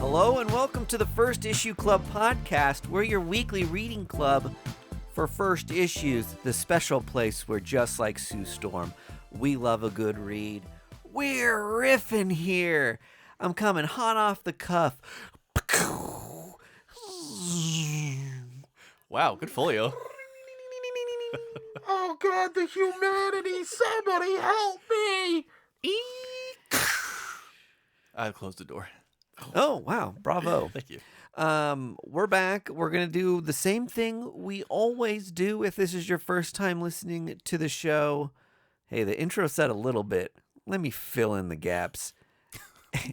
Hello and welcome to the First Issue Club podcast. We're your weekly reading club for first issues, the special place where, just like Sue Storm, we love a good read. We're riffing here. I'm coming hot off the cuff. Wow, good folio. Oh God, the humanity! Somebody help me! I closed the door. Oh, wow. Bravo. Thank you. We're back. We're going to do the same thing we always do. If this is your first time listening to the show, hey, the intro said a little bit. Let me fill in the gaps.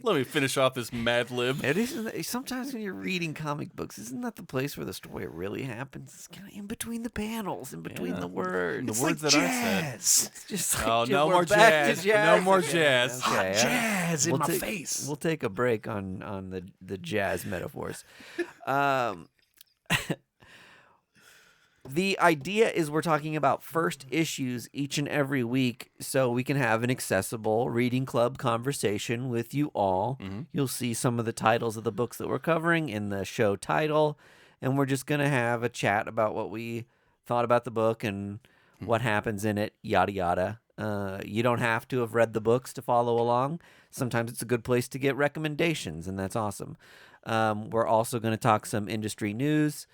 Let me finish off this Mad Lib. It isn't. Sometimes when you're reading comic books, isn't that the place where the story really happens? It's kind of in between the panels, in between the words. The words like that jazz. It's just like, Oh, no we're more back to jazz. No more jazz. Okay, Hot jazz in my face. We'll take a break on the jazz metaphors. The idea is we're talking about first issues each and every week so we can have an accessible reading club conversation with you all. Mm-hmm. You'll see some of the titles of the books that we're covering in the show title, and we're just going to have a chat about what we thought about the book and what happens in it, yada yada. You don't have to have read the books to follow along. Sometimes it's a good place to get recommendations, and that's awesome. We're also going to talk some industry news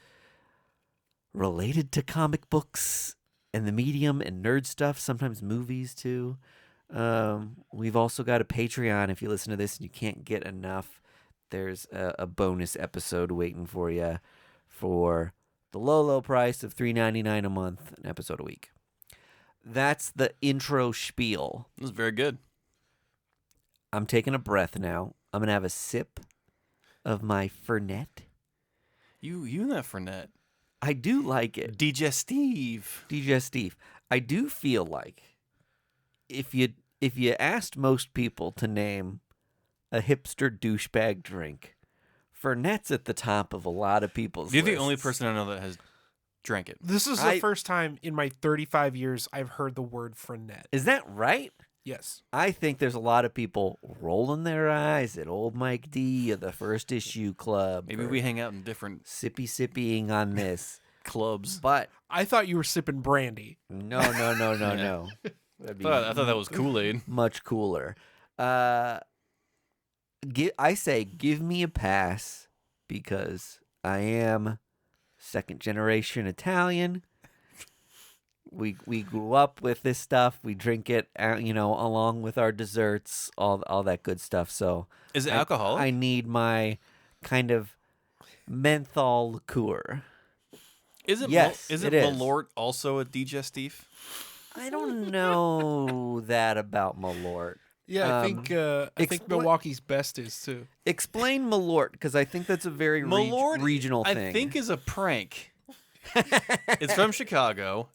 related to comic books and the medium and nerd stuff, sometimes movies too. We've also got a Patreon. If you listen to this and you can't get enough, there's a bonus episode waiting for you for the low price of $3.99 a month, an episode a week. That's the intro spiel. This is very good. I'm taking a breath now. I'm going to have a sip of my Fernet. You and that Fernet. I do like it. Digestive. I do feel like if you asked most people to name a hipster douchebag drink, Fernet's at the top of a lot of people's You're lists. the only person I know that has drank it. This is the first time in my 35 years I've heard the word frenet. Is that right? Yes. I think there's a lot of people rolling their eyes at old Mike D of the First Issue Club. Maybe we hang out in different sipping on this. clubs. But I thought you were sipping brandy. no. That'd be I thought that was Kool-Aid. much cooler. I say give me a pass because I am second generation Italian. We grew up with this stuff. We drink it, along with our desserts, all that good stuff. So Is it alcoholic? I need my kind of menthol liqueur. Is it Yes, is it it is. Malort also a digestif? I don't know that about Malort. Yeah, I think Milwaukee's best is too. Explain Malort, because I think that's a very Malort, regional thing. I think is a prank. It's from Chicago.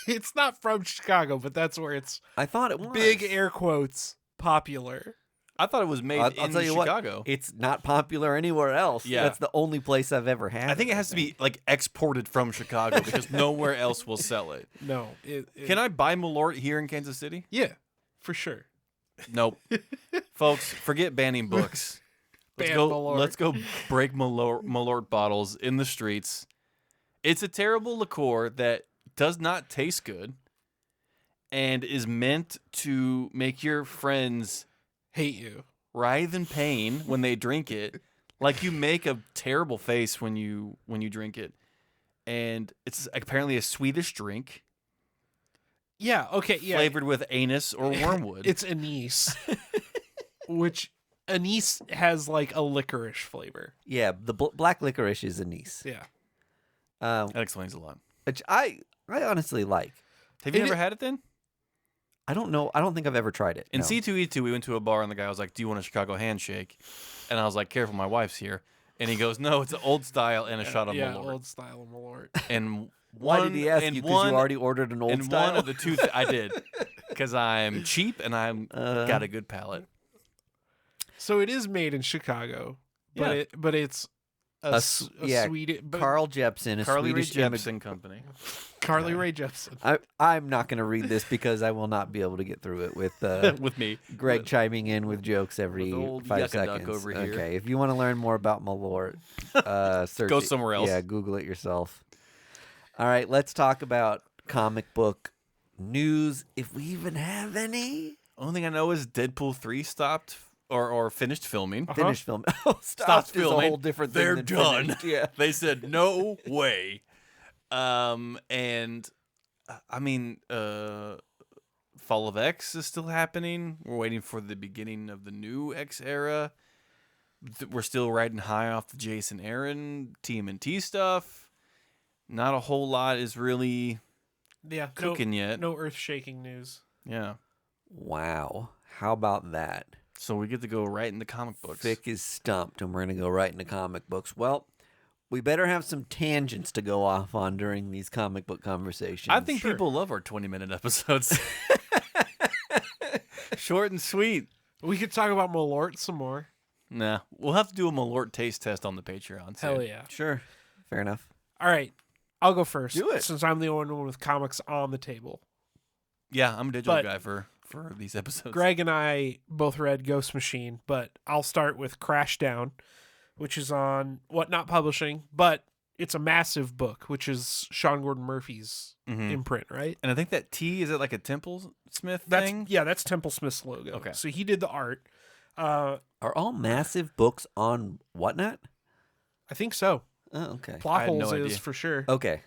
It's not from Chicago, but that's where it's I thought it was. big air quotes popular. I thought it was made I'll in tell you Chicago. what, it's not popular anywhere else. Yeah. That's the only place I've ever had I think it has to be like exported from Chicago because nowhere else will sell it. No. Can I buy Malort here in Kansas City? Yeah, for sure. Nope. Folks, forget banning books. Ban Malort. Let's go break Malort bottles in the streets. It's a terrible liqueur that does not taste good and is meant to make your friends Hate you. writhe in pain when they drink it. Like you make a terrible face when you drink it. And it's apparently a Swedish drink. Yeah, okay, yeah. Flavored with anise or wormwood. It's anise, which anise has like a licorice flavor. Yeah, the black licorice is anise. Yeah. That explains a lot. Which I honestly like. Have you never had it then? I don't know. I don't think I've ever tried it. In no. C2E2, we went to a bar and the guy was like, "Do you want a Chicago handshake?" And I was like, "Careful, my wife's here." And he goes, "No, it's an old style and a shot of Malort." Old style Malort. And Why did he ask you? Because you already ordered an old and style? one of the two, I did, because I'm cheap and I'm got a good palate. So it is made in Chicago, but Yeah. but it's yeah, Swedish Carl Jepsen, a Carly Rae Swedish Jepsen company. Carly Rae Jepsen. I'm not going to read this because I will not be able to get through it with With me. Greg chiming in with jokes every With old 5 Yucca Duck seconds. over here. Okay, if you want to learn more about Malort, search Go it. somewhere else. Yeah, Google it yourself. All right, let's talk about comic book news, if we even have any. Only thing I know is Deadpool 3 stopped or finished filming. Finished film. Oh, Stopped is a filming. whole different thing They're than done. finished. Yeah. They said no way. And I mean, Fall of X is still happening. We're waiting for the beginning of the new X era. We're still riding high off the Jason Aaron TMNT stuff. Not a whole lot is really cooking yet. No earth-shaking news. Yeah. Wow. How about that? So we get to go right into comic books. Vic is stumped, and we're going to go right into comic books. Well, we better have some tangents to go off on during these comic book conversations. I think people love our 20-minute episodes. Short and sweet. We could talk about Malort some more. Nah, we'll have to do a Malort taste test on the Patreon. Soon. Hell yeah. Sure. Fair enough. All right. I'll go first. Do it. Since I'm the only one with comics on the table. Yeah, I'm a digital But- guy for these episodes. Greg and I both read Ghost Machine, but I'll start with Crashdown, which is on Whatnot Publishing, but it's a massive book, which is Sean Gordon Murphy's Mhm. imprint, right? And I think that T, is it like a Temple Smith That's thing? that's Temple Smith's logo. Okay. So he did the art. Are all massive books on Whatnot? I think so. Oh, okay. Plot I had no Holes is idea. for sure. Okay.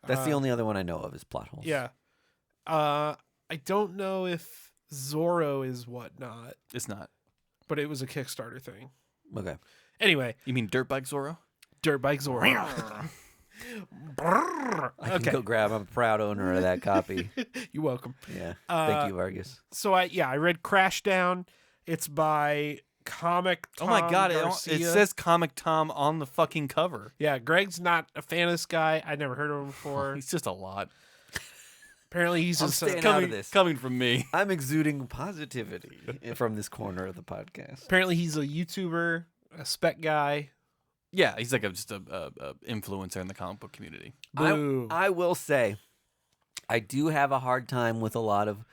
That's the Uh, only other one I know of is Plot Holes. Yeah. I don't know if Zorro is Whatnot, It's not. but it was a Kickstarter thing. Okay. Anyway, You mean Dirt Bike Zorro? Dirt Bike Zorro. Brrr. I can go grab. I'm a proud owner of that copy. You're welcome. Yeah. Thank you, Vargas. So I read Crashdown. It's by Comic Tom Oh my god, it Garcia. says Comic Tom on the fucking cover. Yeah, Greg's not a fan of this guy. I never heard of him before. He's just a lot. Apparently he's I'm just staying out of Coming, this. coming from me. I'm exuding positivity from this corner of the podcast. apparently he's a YouTuber, a spec guy. Yeah, he's like just a influencer in the comic book community. Boo. I will say, I do have a hard time with a lot of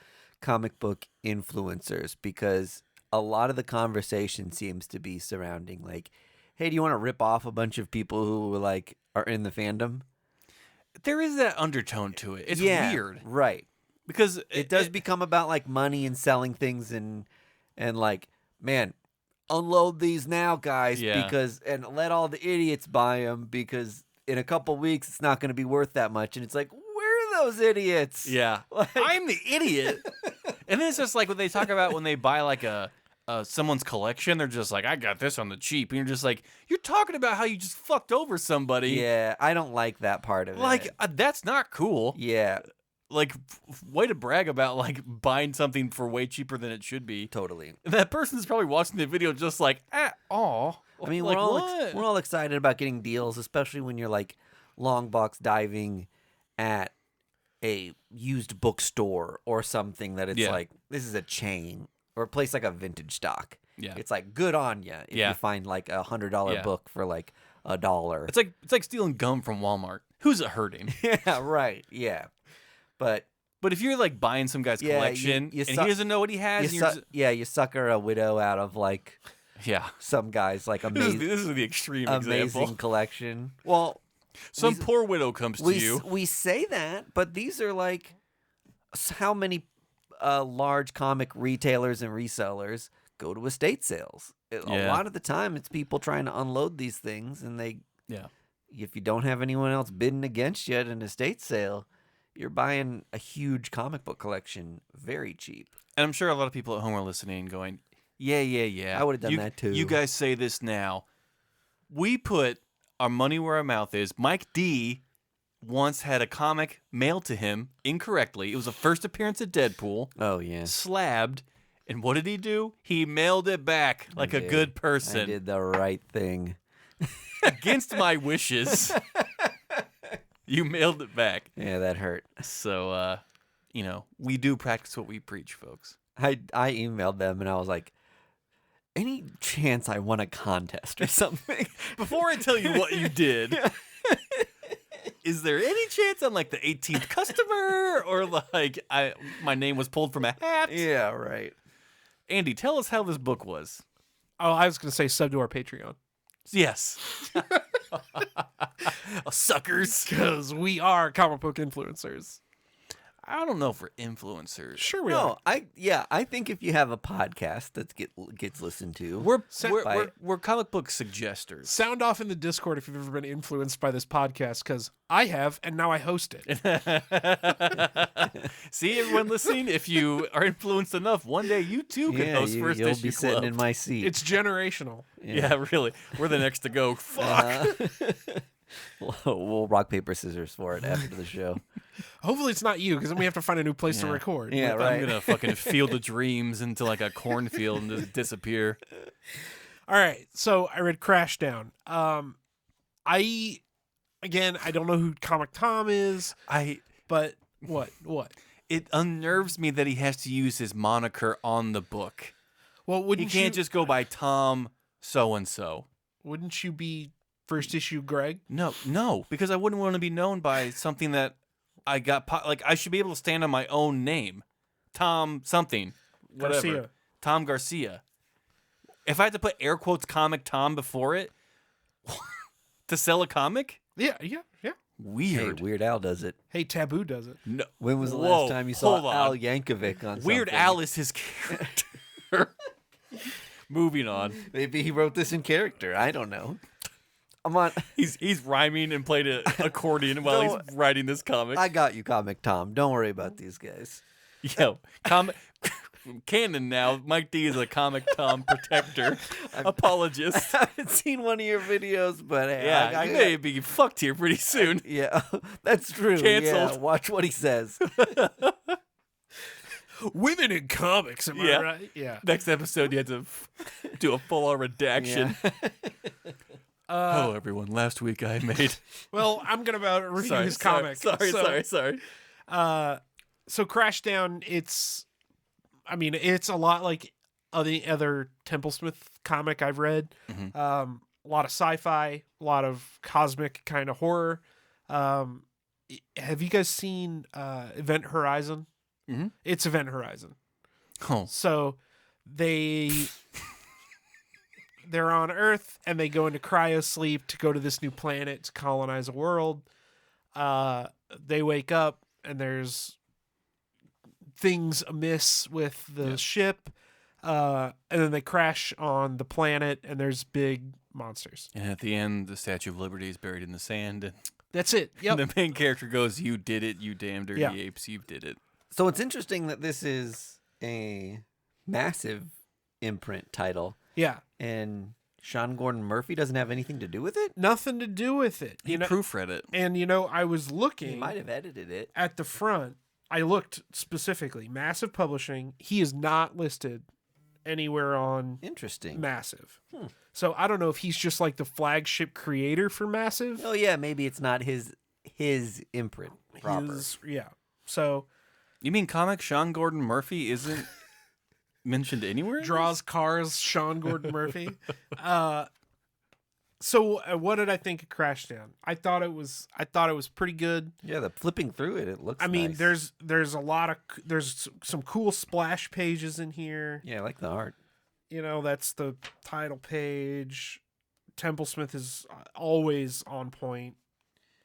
comic book influencers because a lot of the conversation seems to be surrounding like, hey, do you want to rip off a bunch of people who like are in the fandom? There is that undertone to it. It's weird Right. because It does become about like money and selling things and like, man, unload these now, guys, Yeah. because and let all the idiots buy them because in a couple weeks it's not going to be worth that much. And it's like, where are those idiots? Yeah, Like- I'm the idiot. And then it's just like what they talk about when they buy like a someone's collection. They're just like, I got this on the cheap, and you're just like, you're talking about how you just fucked over somebody. Yeah, I don't like that part of Like it. that's not cool. Yeah, Like way to brag about like buying something for way cheaper than it should be. totally. And that person's probably watching the video just like, aw. I mean, like, we're all what? we're all excited about getting deals, especially when you're like long box diving at a used bookstore or something that it's Yeah. like this is a chain or a place like a vintage stock. Yeah. It's like good on you if Yeah. you find like $100 Yeah. book for like $1. It's like stealing gum from Walmart. Who's it hurting? Yeah, right. Yeah, but But if you're like buying some guy's Yeah, you- collection you and suck- he doesn't know what he has, and you're just, you sucker a widow out of like yeah. some guy's like This amazing is the extreme amazing example. collection. Well, Some we- poor widow comes to you. we say that, but these are like how many large comic retailers and resellers go to estate sales. A Yeah. lot of the time, it's people trying to unload these things, and Yeah. if you don't have anyone else bidding against you at an estate sale, you're buying a huge comic book collection very cheap. And I'm sure a lot of people at home are listening going, yeah. I would've done You- that too. You guys say this now. We put our money where our mouth is. Mike D once had a comic mailed to him incorrectly. It was a first appearance of Deadpool, Oh yeah, slabbed. And what did he do? He mailed it back like a did. good I person. did the right thing. Against my wishes. You mailed it back. Yeah, that hurt. So, we do practice what we preach, folks. I emailed them and I was like, any chance I won a contest or something? Before I tell you what you did, is there any chance I'm like the 18th customer, or like my name was pulled from a hat? Yeah, right. Andy, tell us how this book was. Oh, I was going to say sub to our Patreon. Yes. Suckers. Because we are comic book influencers. I don't know if we're influencers. Sure we No, are. I think if you have a podcast that gets listened to, We're comic book suggesters. Sound off in the Discord if you've ever been influenced by this podcast, because I have, and now I host it. See, everyone listening, if you are influenced enough, one day you too can host First you'll Issue be Club. sitting in my seat. It's generational. Yeah, really. We're the next to go. Fuck. We'll rock paper scissors for it after the show. Hopefully it's not you, because then we have to find a new place to record. Yeah, I'm right. gonna fucking Field of Dreams into like a cornfield and just disappear. All right, so I read Crashdown. I don't know who Comic Tom is, but what? It unnerves me that he has to use his moniker on the book. Well, He wouldn't can't you just go by Tom so and so. Wouldn't you be first issue Greg? No, because I wouldn't want to be known by something that I got. Like I should be able to stand on my own name, Tom something, whatever. Garcia. Tom Garcia. If I had to put air quotes Comic Tom before it to sell a comic, Yeah. Hey, weird. Weird Al does it. Hey, Taboo does it. No, When was the Whoa, last time you saw hold on. Al Yankovic on Weird something? Al is his character. Moving on. Maybe he wrote this in character. I don't know. I'm on. He's rhyming and played an accordion while No, he's writing this comic. I got you, Comic Tom. Don't worry about these guys. Yo, canon now. Mike D is a Comic Tom protector, apologist. I haven't seen one of your videos, but hey, Yeah, you may be fucked here pretty soon. Yeah, that's true. Canceled. Yeah, watch what he says. Women in comics, am I Yeah. right? Yeah. Next episode, you had to do a full-on redaction. Yeah. Hello, everyone. Last week I made. Well, I'm going to review his comic. Sorry. So Crashdown, it's a lot like the other Templesmith comic I've read. Mhm. A lot of sci-fi, a lot of cosmic kind of horror. Have you guys seen Event Horizon? Mhm. It's Event Horizon. Oh, So they're on Earth and they go into cryosleep to go to this new planet to colonize a world. They wake up and there's things amiss with the ship. And then they crash on the planet and there's big monsters. and at the end, the Statue of Liberty is buried in the sand. And That's it. Yep. the main character goes, "You did it, you damn dirty Yeah. apes, you did it." So it's interesting that this is a massive imprint title, Yeah. and Sean Gordon Murphy doesn't have anything to do with it. Nothing to do with it. He proofread it. And I was He looking might have edited it. at the front. I looked specifically. Massive Publishing. He is not listed anywhere on Interesting. Massive. So I don't know if he's just like the flagship creator for Massive. Oh yeah, maybe it's not his imprint proper. Yeah. So You mean comic Sean Gordon Murphy isn't mentioned anywhere? draws cars, Sean Gordon Murphy. So what did I think of Crashdown? I thought it was pretty good. Yeah, the flipping through it looks. I mean, nice. there's a lot of there's some cool splash pages in here. Yeah, I like the art. That's the title page. Templesmith is always on point.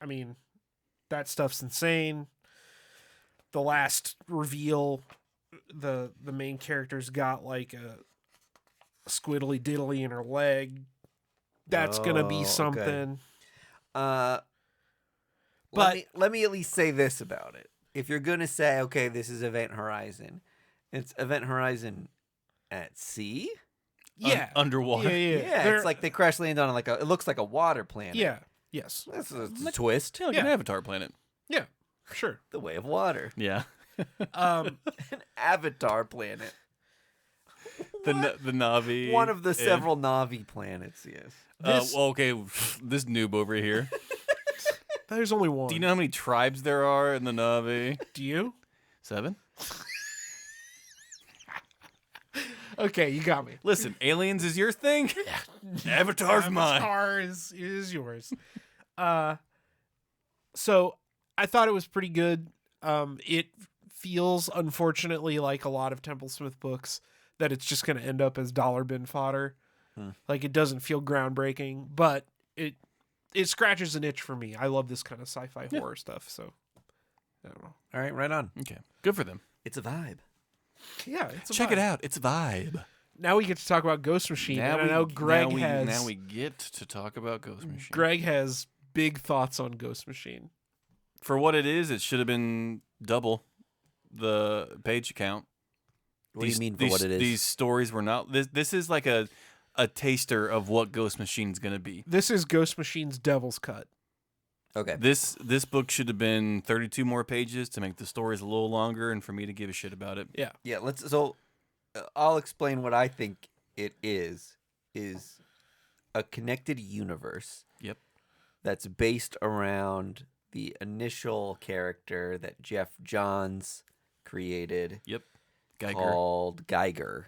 I mean, that stuff's insane. The last reveal, the main character's got like a squiddly diddly in her leg. That's gonna Oh, be okay. something. But let me at least say this about it. If you're gonna say, okay, this is Event Horizon, it's Event Horizon at sea. Yeah, Underwater. Yeah, They're- it's like they crash land on it looks like a water planet. yeah, yes, That's a twist. Yeah, like an Avatar planet. yeah, sure. The way of water. Yeah. Um, An Avatar planet. The Navi. One of the and- several Navi planets, yes. Well, okay, this noob over here. there's only one. Do you know how many tribes there are in the Navi? Do you? 7? Okay, you got me. Listen, aliens is your thing. Avatar's mine. Avatar is yours. So I thought it was pretty good. It feels, unfortunately, like a lot of Templesmith books, that it's just going to end up as dollar bin fodder. Like, it doesn't feel groundbreaking, but it scratches an itch for me. I love this kind of sci-fi horror stuff, so I don't know. All right, right on. Okay, good for them. It's a vibe. Yeah, it's a Check vibe. it out. It's a vibe. Now we get to talk about Ghost Machine. And I know Greg now we get to talk about Ghost Machine. Greg has big thoughts on Ghost Machine. For what it is, it should have been double the page count. What do you mean for what it is? These stories were not. This is like a taster of what Ghost Machine's going to be. This is Ghost Machine's Devil's Cut. Okay. This book should have been 32 more pages to make the stories a little longer and for me to give a shit about it. Yeah. Yeah, I'll explain what I think it is a connected universe. Yep. That's based around the initial character that Geoff Johns created. Yep. Gieger. Called Gieger.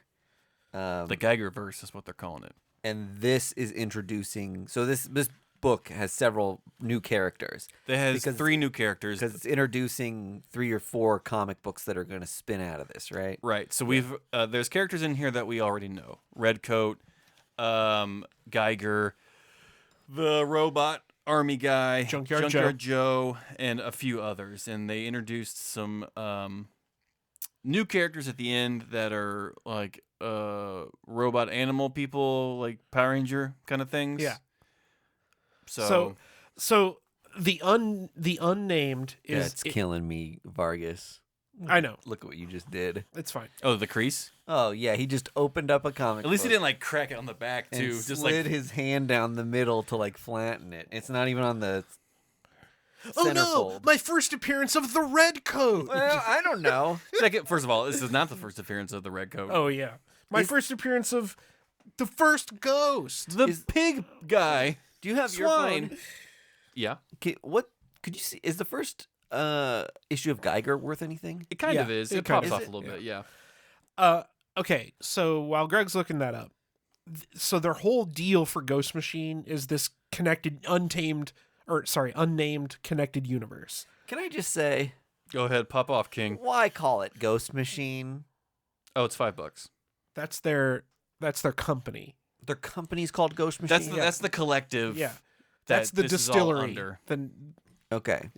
The Geiger verse is what they're calling it. And this is introducing. So this book has several new characters. It has 3 new characters because it's introducing 3 or 4 comic books that are going to spin out of this, right? Right. So we've there's characters in here that we already know. Redcoat, Gieger, the robot army guy, Junkyard Joe, and a few others. And they introduced some new characters at the end that are like robot animal people, like Power Ranger kind of things. Yeah. So the unnamed is Yeah, it's killing me, Vargas. I know. Look at what you just did. It's fine. oh, the crease. Oh yeah, he just opened up a comic. At least he book didn't like crack it on the back and too. Just slid like his hand down the middle to like flatten it. It's not even on the. Oh no! centerfold. My first appearance of the red coat. Well, I don't know. second. First of all, this is not the first appearance of the Redcoat. Oh yeah, my first appearance of the first ghost. the pig guy. Do you have your Swine. phone? Yeah, What could you see? Is the first issue of Geiger worth anything? it kind Yeah, of is. it It kind pops of off is. a little bit. Yeah. Okay, so while Greg's looking that up, so their whole deal for Ghost Machine is this unnamed connected universe. Can I just say, Go ahead, pop off, King. why call it Ghost Machine? Oh, it's $5. That's their company. Their company's called Ghost Machine. That's the collective. Yeah, that that's the this is all distillery. under. Then Okay.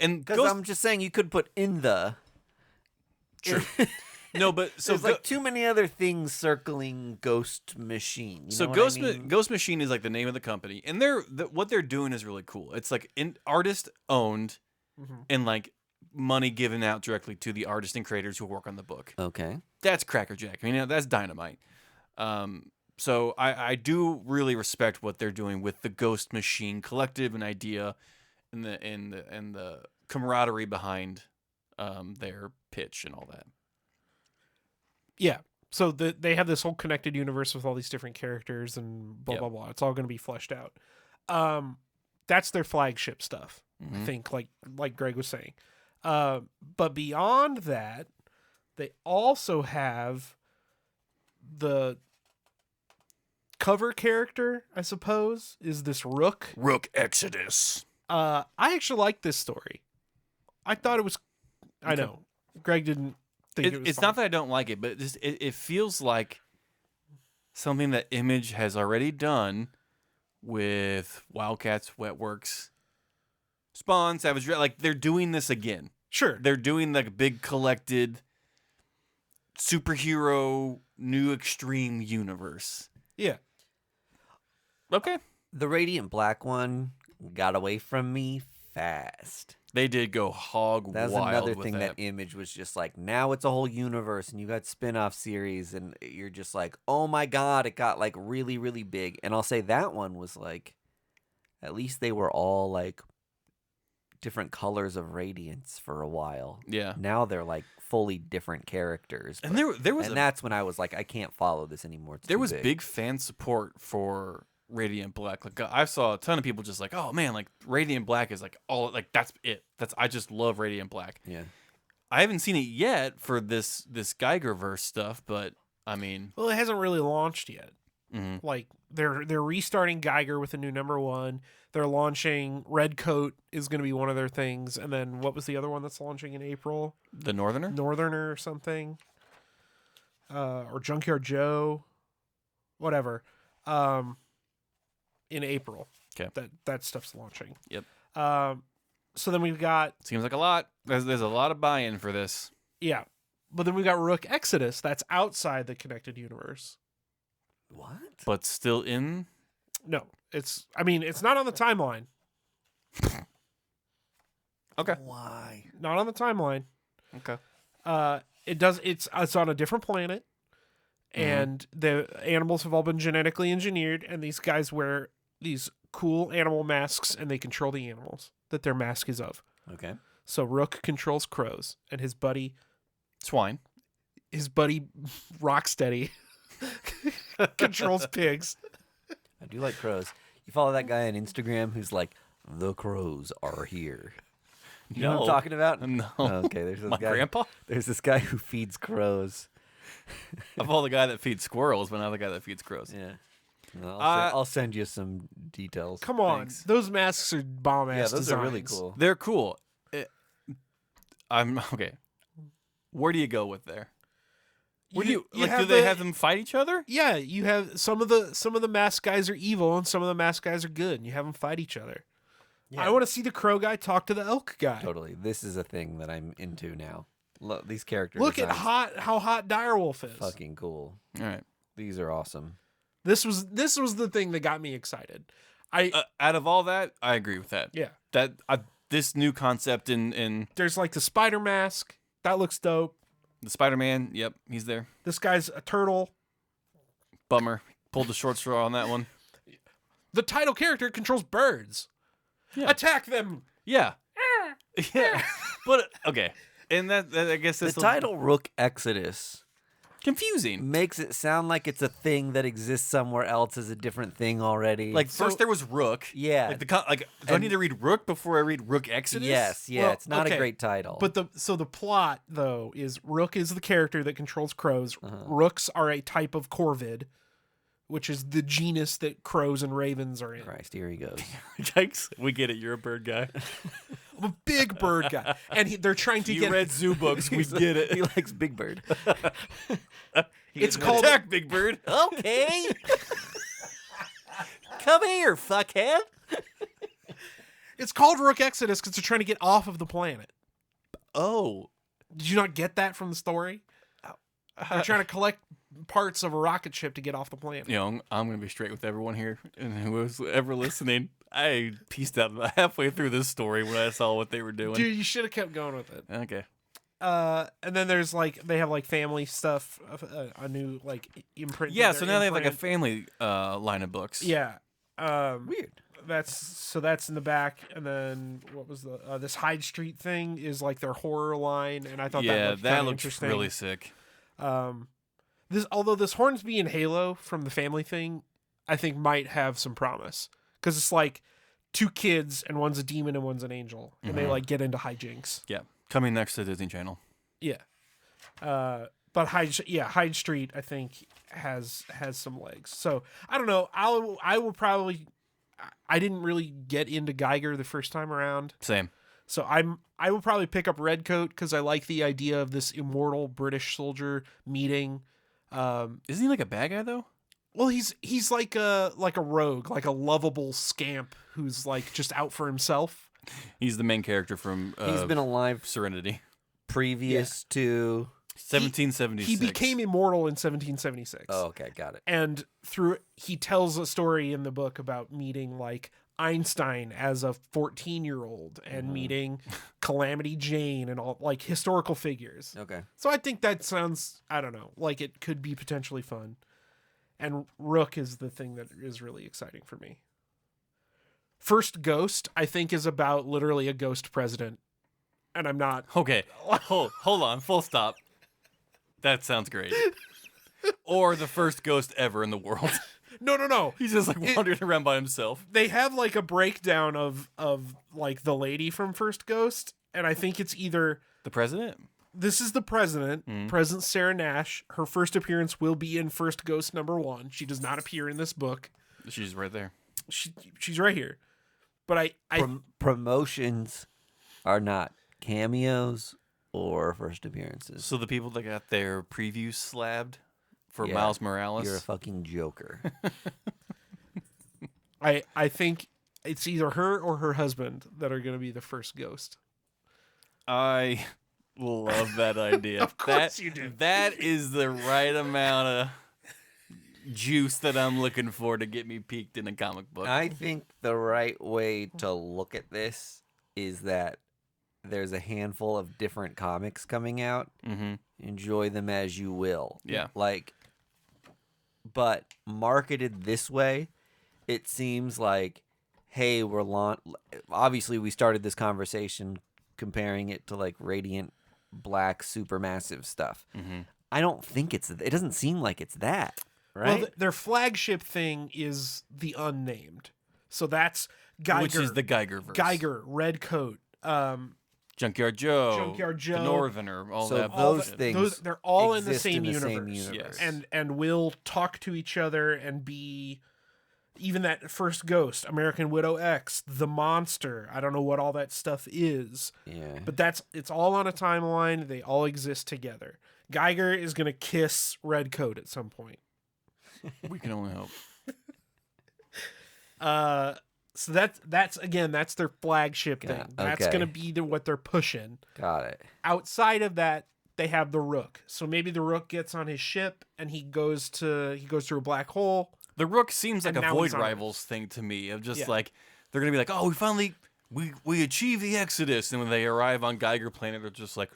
And Because Ghost, I'm just saying you could put in the. True. No, but so There's like too many other things circling Ghost Machine. You so know Ghost what I mean? Ghost Machine is like the name of the company, and what they're doing is really cool. It's like artist owned, and like money given out directly to the artists and creators who work on the book. Okay. That's crackerjack. I mean, that's dynamite. So I do really respect what they're doing with the Ghost Machine collective and idea, and the camaraderie behind their pitch and all that. yeah, so they have this whole connected universe with all these different characters and blah Yep. blah blah. It's all going to be fleshed out. That's their flagship stuff. I think, like Greg was saying. But beyond that, they also have the cover character, I suppose, is this Rook. Rook Exodus. I actually like this story. I thought it was. I Okay. know Greg didn't think it was. It's not that I don't like it, but it feels like something that Image has already done with Wildcats, Wetworks, Spawn, Savage Dragon. Like they're doing this again. Sure. They're doing like a big collected superhero new extreme universe. Yeah. Okay. The Radiant Black one got away from me fast. They did go hog That's wild another with thing that Image was just like, now it's a whole universe and you got spin-off series and you're just like, oh my god, it got like really, really big. And I'll say that one was like, at least they were all like different colors of radiance for a while. Yeah. Now they're like fully different characters. And but- there was and that's when I was like, I can't follow this anymore. It's there too was big fan support for Radiant Black. Like I saw a ton of people just like, oh man, like Radiant Black is like all like that's it. I just love Radiant Black. Yeah. I haven't seen it yet for this Geigerverse stuff, but I mean, Well, it hasn't really launched yet. mhm. Like they're restarting Gieger with a new #1. They're launching Redcoat is going to be one of their things, and then what was the other one that's launching in April? The Northerner. Northerner or something, or Junkyard Joe, whatever. In April, Okay. that stuff's launching. Yep. So then we've got Seems like a lot. There's a lot of buy-in for this. yeah, but then we got Rook Exodus. That's outside the connected universe. What? But still in. No, it's not on the timeline. Okay. Why? Not on the timeline. Okay. It's on a different planet, and the animals have all been genetically engineered, and these guys wear these cool animal masks, and they control the animals that their mask is of. Okay. So Rook controls crows, and his buddy Swine. Rocksteady controls pigs. I do like crows. You follow that guy on Instagram who's like, the crows are here. You know what I'm No. talking about? No. Oh, okay, there's this My guy. grandpa? There's this guy who feeds crows. I follow the guy that feeds squirrels, but not the guy that feeds crows. Yeah. Well, Uh, I'll send you some details. Come on, Thanks. those masks are bomb ass. Yeah, those are really designs. cool. They're cool. I'm okay. Where do you go with there? Where do you like? Do they have them fight each other? Yeah, you have some of the mask guys are evil, and some of the mask guys are good, and you have them fight each other. Yeah. I want to see the crow guy talk to the elk guy. Totally. This is a thing that I'm into now. These characters. Look at how hot Direwolf is. Fucking cool. All right. These are awesome. This was the thing that got me excited. Out of all that, I agree with that. Yeah. This new concept in There's like the spider mask that looks dope. the Spider-Man. Yep, he's there. This guy's a turtle. Bummer. Pulled the short straw on that one. The title character controls birds. Yeah. Attack them. Yeah. Yeah. But okay. And that I guess The that's title Rook Exodus confusing. makes it sound like it's a thing that exists somewhere else as a different thing already. Like first there was Rook. Yeah. Like do I need to read Rook before I read Rook Exodus? yes, yeah, Well, it's not okay, a great title. But the plot though is Rook is the character that controls crows. Uh-huh. Rooks are a type of corvid, which is the genus that crows and ravens are in. Christ, here he goes. Yikes. We get it. You're a bird guy. I'm a big bird guy, and they're trying to You get. read zoo books. We get it. He likes Big Bird. It's called Attack, Big Bird. Okay. Come here, fuckhead. It's called Rook Exodus because they're trying to get off of the planet. Oh. Did you not get that from the story? They're trying to collect parts of a rocket ship to get off the planet. You know, I'm going to be straight with everyone here and who's ever listening. I pieced out about halfway through this story when I saw what they were doing. Dude, you should have kept going with it. Okay. And then there's like they have like family stuff, a new like imprint. Yeah, that so they're now they have like a imprint. family line of books. Yeah. Weird. That's in the back, and then what was the this Hyde Street thing is like their horror line, and I thought Yeah, that that looked looks interesting. really sick. This Hornsby and Halo from the family thing, I think might have some promise because it's like two kids and one's a demon and one's an angel, and they like get into hijinks. Yeah. Coming next to Disney Channel. Yeah. But Hyde Street I think has some legs. So I don't know. I will probably. I didn't really get into Gieger the first time around, Same. so I will probably pick up Redcoat because I like the idea of this immortal British soldier meeting. Isn't he like a bad guy though? Well, he's like a rogue, like a lovable scamp who's like just out for himself. He's the main character from He's been alive Serenity. previous to. 1776. He became immortal in 1776. Oh, okay, got it. And he tells a story in the book about meeting like Einstein as a 14-year-old and meeting Calamity Jane and all like historical figures. Okay. So I think that sounds, I don't know, like it could be potentially fun. And Rook is the thing that is really exciting for me. First Ghost, I think, is about literally a ghost president. And I'm not. Okay. Hold on. Full stop. That sounds great. Or the first ghost ever in the world. No. He's just like wandering around by himself. They have like a breakdown of like the lady from First Ghost. And I think it's either The president? this is the president, Mhm. President Sarah Nash. Her first appearance will be in First Ghost #1. She does not appear in this book. She's right there. She's right here. But Promotions are not cameos or first appearances. So the people that got their previews slabbed for Yeah, Miles Morales. You're a fucking joker. I think it's either her or her husband that are going to be the first Ghost. I love that idea. Of course you do. That is the right amount of juice that I'm looking for to get me peaked in a comic book. I think the right way to look at this is that there's a handful of different comics coming out. Mm-hmm. Enjoy them as you will. Yeah. But marketed this way, it seems like, hey, obviously we started this conversation comparing it to like Radiant Black Supermassive stuff. Mm-hmm. I don't think it doesn't seem like it's that, right? Well, their flagship thing is the Unnamed. So that's Gieger. Which is the Geiger verse. Geiger, Red Coat, Junkyard Joe. Junkyard Joe. The Northerner. All So that those bullshit. things they're all in the exist same in the universe. same universe. Yes. And will talk to each other and be even that first Ghost, American Widow X, the Monster. I don't know what all that stuff is, Yeah. but it's all on a timeline. They all exist together. Geiger is gonna kiss Red Coat at some point. We can only hope. So that's their flagship Yeah, thing. That's okay. gonna be what they're pushing. Got it. Outside of that, they have the Rook. So maybe the Rook gets on his ship and he goes through a black hole. The Rook seems like And a now Void he's on Rivals thing to me. Of just Yeah. like, they're going to be like, oh, we achieved the Exodus. And when they arrive on Geiger Planet, they're just like,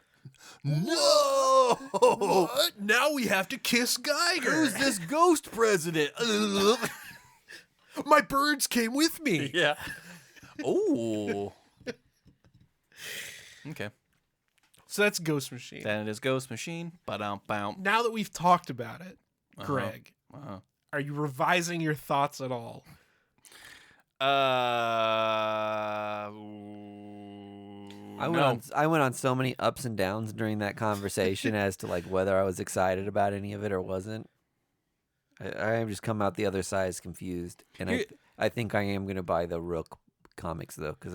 no! What? Now we have to kiss Geiger. Who's this ghost president? My birds came with me. Yeah. Oh. Okay. So that's Ghost Machine. Then it is Ghost Machine. Ba-dum-bum. Now that we've talked about it, Greg, Uh-huh. are you revising your thoughts at all? I went on so many ups and downs during that conversation as to like whether I was excited about any of it or wasn't. I am just come out the other side as confused, and I think I am gonna buy the Rook comics though, because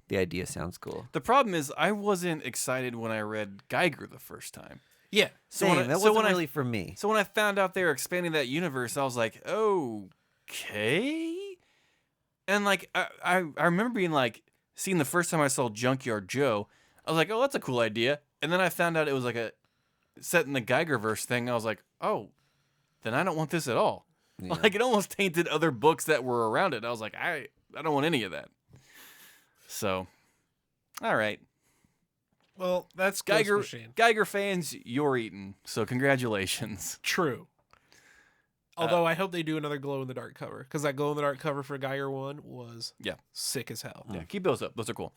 the idea sounds cool. The problem is I wasn't excited when I read Geiger the first time. Yeah. That wasn't really for me. So when I found out they were expanding that universe, I was like, okay. And like I remember being like, seeing the first time I saw Junkyard Joe, I was like, oh, that's a cool idea. And then I found out it was like a set in the Geigerverse thing. I was like, oh, then I don't want this at all. Yeah. Like it almost tainted other books that were around it. I was like, I don't want any of that. So, all right. Well, that's Ghost Geiger Machine. Geiger fans, you're eaten. So congratulations. True. Although I hope they do another glow in the dark cover, because that glow in the dark cover for Geiger 1 was sick as hell. Yeah, keep those up. Those are cool.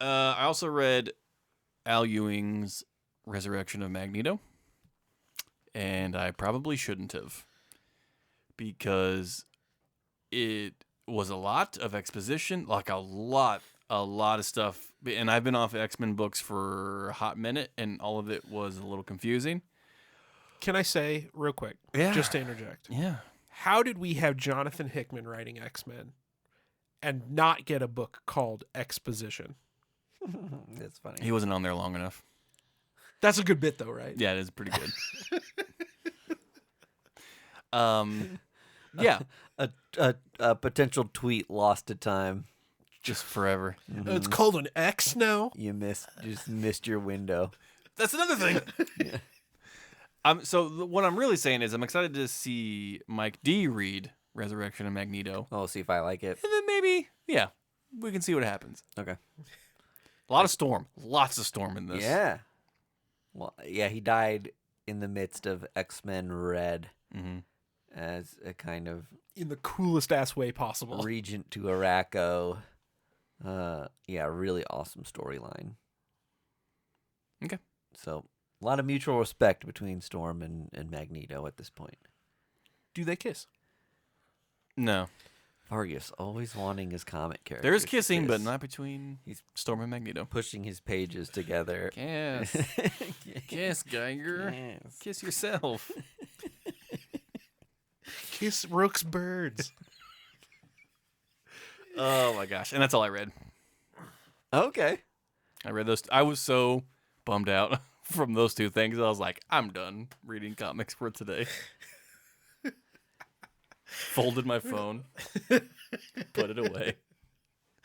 I also read Al Ewing's Resurrection of Magneto, and I probably shouldn't have, because it was a lot of exposition, like a lot of stuff. And I've been off X-Men books for a hot minute, and all of it was a little confusing. Can I say real quick, Yeah. just to interject, Yeah. how did we have Jonathan Hickman writing X-Men and not get a book called Exposition? That's funny. He wasn't on there long enough. That's a good bit, though, right? Yeah, it is pretty good. Yeah, A potential tweet lost to time. just forever. It's called an X now? You just missed your window. That's another thing. So what I'm really saying is I'm excited to see Mike D read Resurrection of Magneto, I'll see if I like it. and then maybe we can see what happens. Okay. A lot of storm, lots of storm in this. Yeah. Well, yeah, he died in the midst of X-Men Red Mm-hmm. as a kind of In the coolest ass way possible. regent to Araco. Really awesome storyline. Okay. So a lot of mutual respect between Storm and Magneto at this point. Do they kiss? No, Vargas always wanting his comic character. There's kissing, but not between He's Storm and Magneto. pushing his pages together. Kiss. Kiss, Geiger. Yes. Kiss yourself. Kiss Rook's birds. Oh my gosh. And that's all I read. Okay. I read those. I was so bummed out from those two things. I was like, I'm done reading comics for today. Folded my phone, put it away.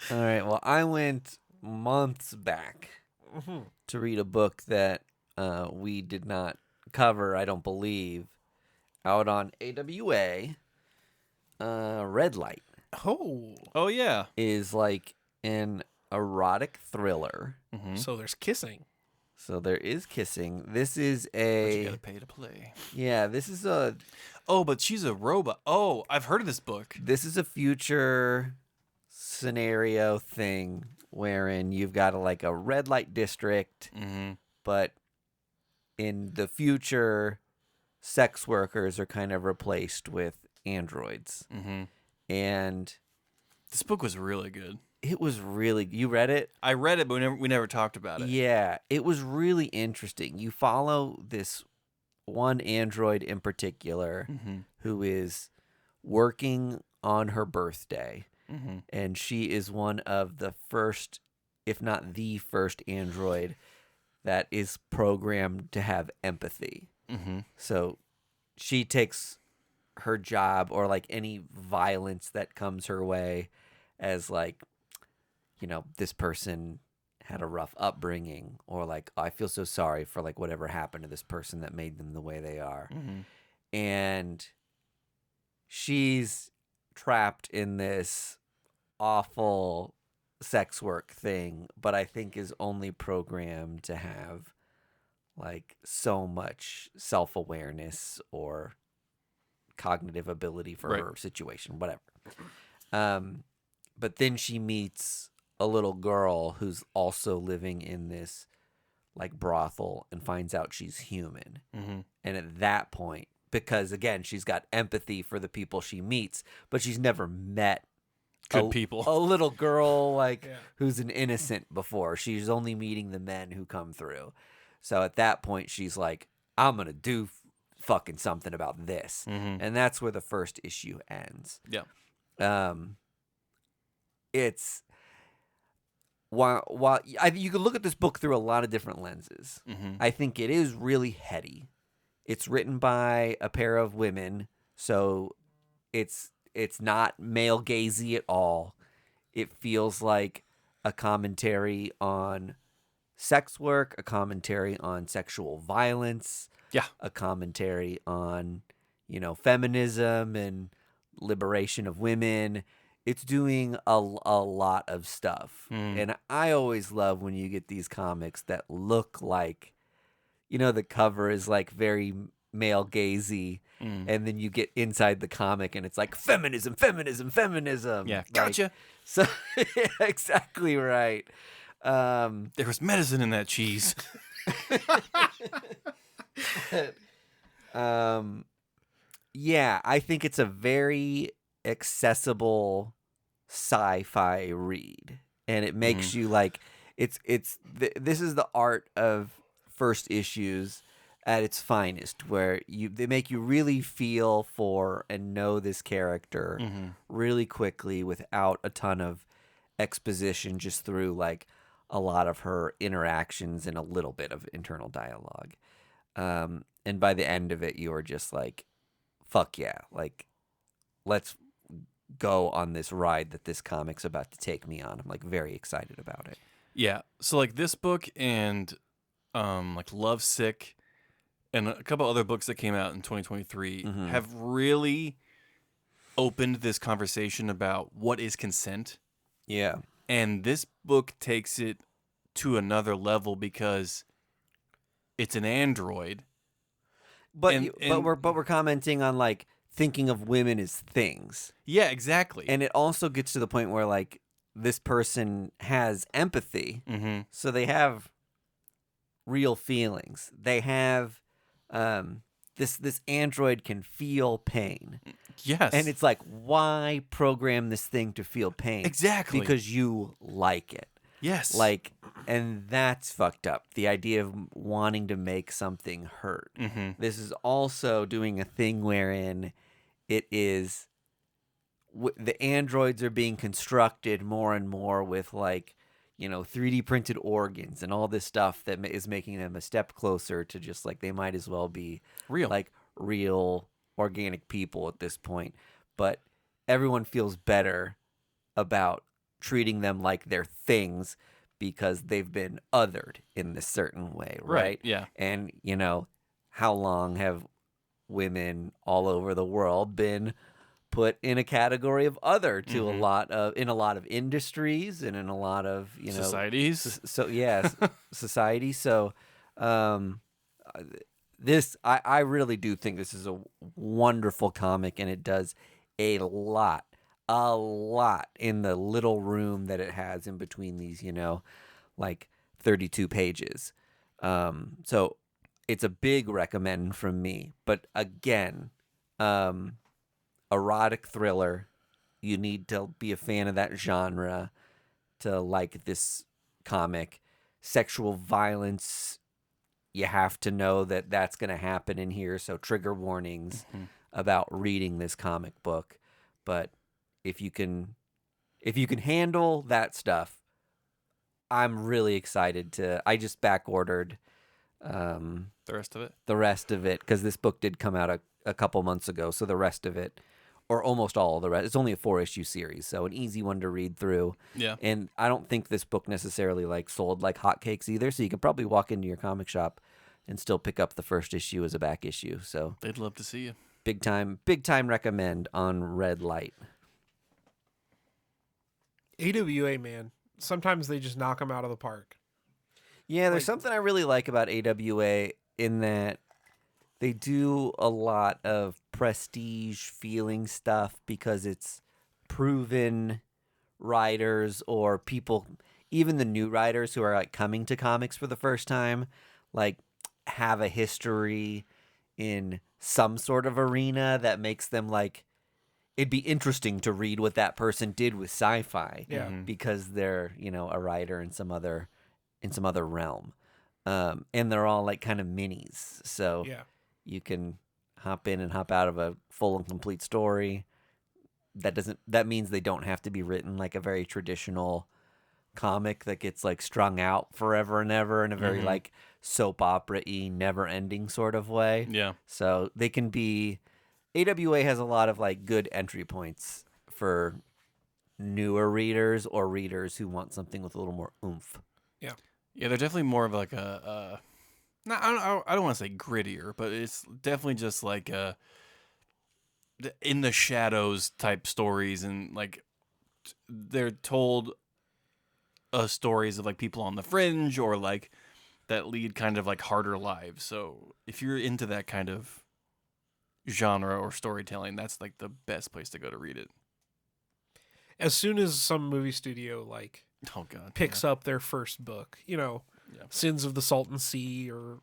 All right. Well, I went months back to read a book that we did not cover, I don't believe, out on AWA. Red Light Oh yeah. is like an erotic thriller. So there's kissing. So there is kissing. This is But you a gotta pay to play. this is a Oh, but she's a robot. Oh, I've heard of this book. future scenario thing wherein you've got like a red light district, Mm-hmm. but in the future, sex workers are kind of replaced with androids. Mm-hmm. And This book was really good. it was really, you read it? I read it, but we never talked about it. Yeah, it was really interesting. You follow this one android in particular Mm-hmm. who is working on her birthday, Mm-hmm. and she is one of the first, if not the first android that is programmed to have empathy. Mm-hmm. So she takes her job or like any violence that comes her way as like, this person had a rough upbringing, or like, I feel so sorry for like whatever happened to this person that made them the way they are. Mm-hmm. And she's trapped in this awful sex work thing, but I think is only programmed to have like so much self-awareness or cognitive ability for Right. her situation, whatever. But then she meets a little girl who's also living in this like brothel and finds out she's human. Mm-hmm. And at that point, because again, she's got empathy for the people she meets, but she's never met Good people. a little girl like Yeah. who's an innocent before. She's only meeting the men who come through. So at that point, she's like, I'm going to do fucking something about this. Mm-hmm. And that's where the first issue ends. Yeah. It's while you could look at this book through a lot of different lenses. Mm-hmm. I think it is really heady. It's written by a pair of women, so it's not male gazy at all. It feels like a commentary on sex work, a commentary on sexual violence, Yeah. a commentary on, feminism and liberation of women. It's doing a lot of stuff. Mm. And I always love when you get these comics that look like, the cover is like very male gazy. Mm. And then you get inside the comic and it's like feminism, feminism, feminism. Yeah. Like, Gotcha. so yeah, exactly right. There was medicine in that cheese. Yeah, I think it's a very accessible sci-fi read, and it makes you like this is the art of first issues at its finest, where they make you really feel for and know this character Mm-hmm. really quickly without a ton of exposition, just through like a lot of her interactions and a little bit of internal dialogue. And by the end of it, you are just like, fuck yeah, like let's go on this ride that this comic's about to take me on. I'm like very excited about it. Yeah. So like this book and like Lovesick and a couple other books that came out in 2023 Mhm. have really opened this conversation about what is consent. Yeah. And this book takes it to another level because it's an android. But And- but we're commenting on like thinking of women as things. Yeah, exactly. And it also gets to the point where like this person has empathy. Mm-hmm. So they have real feelings. They have this android can feel pain. Yes. And it's like, why program this thing to feel pain? Exactly. Because you like it. Yes. Like, and that's fucked up. The idea of wanting to make something hurt. Mm-hmm. This is also doing a thing wherein it is the androids are being constructed more and more with like, 3D printed organs and all this stuff that is making them a step closer to just like they might as well be Real. like real organic people at this point. But everyone feels better about treating them like they're things because they've been othered in this certain way, right? Yeah. And, how long have women all over the world been put in a category of other to a lot of industries and in a lot of, Societies. So yes, society. So this I really do think this is a wonderful comic, and it does a lot in the little room that it has in between these, like 32 pages. So it's a big recommend from me. But again, erotic thriller. You need to be a fan of that genre to like this comic. Sexual violence, you have to know that that's going to happen in here. So trigger warnings about reading this comic book. But if you can handle that stuff, I'm really excited I just back ordered The rest of it. because this book did come out a couple months ago. So the rest of it, or almost all of the rest, it's only a 4-issue series, so an easy one to read through. Yeah. And I don't think this book necessarily like sold like hotcakes either. So you could probably walk into your comic shop and still pick up the first issue as a back issue. So They'd love to see you. big time recommend on Red Light. AWA, man. Sometimes they just knock them out of the park. Yeah, there's something I really like about AWA in that they do a lot of prestige feeling stuff because it's proven writers or people, even the new writers who are like coming to comics for the first time, like have a history in some sort of arena that makes them like, it'd be interesting to read what that person did with sci-fi. Yeah. Because they're, a writer in some other realm. And they're all like kind of minis. So Yeah. you can hop in and hop out of a full and complete story. That means they don't have to be written like a very traditional comic that gets like strung out forever and ever in a very like soap opera-y, never-ending sort of way. Yeah. So they can be. AWA has a lot of like good entry points for newer readers or readers who want something with a little more oomph. Yeah, they're definitely more of like a no, I don't want to say grittier, but it's definitely just like in the shadows type stories, and like they're told stories of like people on the fringe or like that lead kind of like harder lives. So if you're into that kind of genre or storytelling, that's like the best place to go to read it. As soon as some movie studio like Oh god, picks up their first book, Yeah. Sins of the Salton Sea, or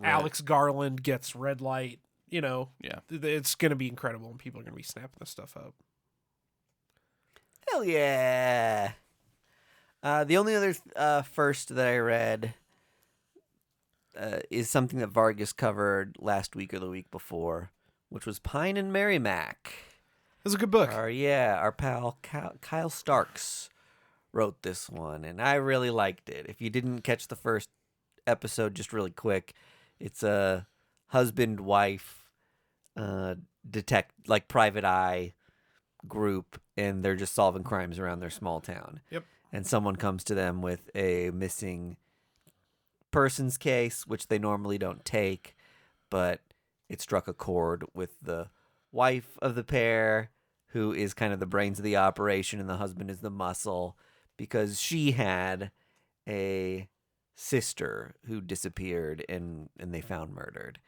Alex Garland gets Red Light, Yeah. it's going to be incredible, and people are going to be snapping this stuff up. Hell yeah. The only other first that I read is something that Vargas covered last week or the week before, which was Pine and Merrimack. It was a good book. Our pal Kyle Starks wrote this one, and I really liked it. If you didn't catch the first episode, just really quick, it's a husband-wife private eye group, and they're just solving crimes around their small town. Yep. And someone comes to them with a missing persons case, which they normally don't take, but it struck a chord with the wife of the pair, who is kind of the brains of the operation, and the husband is the muscle, because she had a sister who disappeared and they found murdered.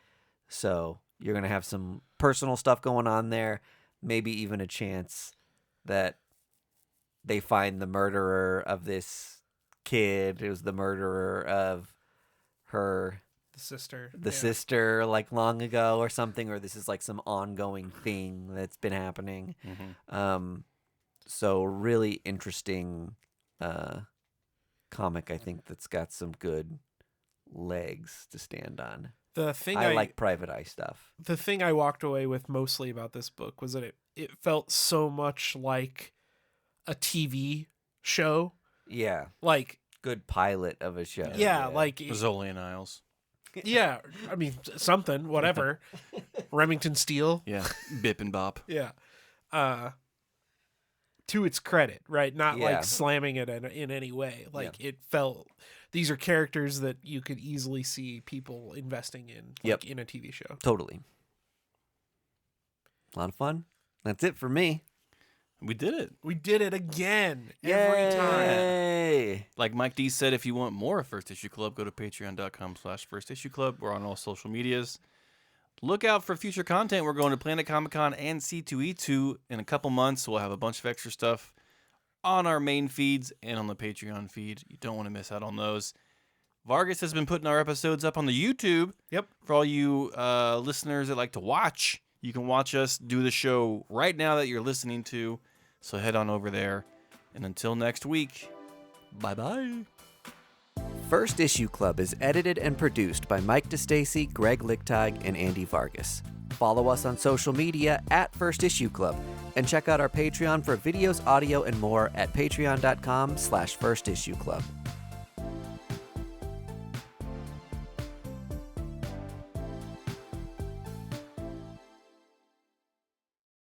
So you're going to have some personal stuff going on there, maybe even a chance that they find the murderer of this kid. It was the murderer of her the sister. the Yeah. sister like long ago or something, or this is like some ongoing thing that's been happening. So really interesting comic, I think, that's got some good legs to stand on. The thing I like Private Eye stuff. the thing I walked away with mostly about this book was that it felt so much like a TV show. Yeah, Like, good pilot of a show. yeah, like, Rizzoli and Isles. yeah, I mean, something, whatever. Remington Steele. Yeah. Bip and Bop. Yeah. To its credit, right? Not Yeah. like slamming it in any way. Like, it felt, these are characters that you could easily see people investing in, like, in a TV show. Totally. A lot of fun. That's it for me. We did it. We did it again. Every time. Yay! Like Mike D said, if you want more of First Issue Club, go to patreon.com/firstissueclub. We're on all social medias. Look out for future content. We're going to Planet Comic Con and C2E2 in a couple months. We'll have a bunch of extra stuff on our main feeds and on the Patreon feed. You don't want to miss out on those. Vargas has been putting our episodes up on the YouTube. Yep. For all you listeners that like to watch, you can watch us do the show right now that you're listening to. So head on over there. And until next week, bye-bye. First Issue Club is edited and produced by Mike DeStacy, Greg Lichtag, and Andy Vargas. Follow us on social media at First Issue Club, and check out our Patreon for videos, audio, and more at patreon.com/firstissueclub.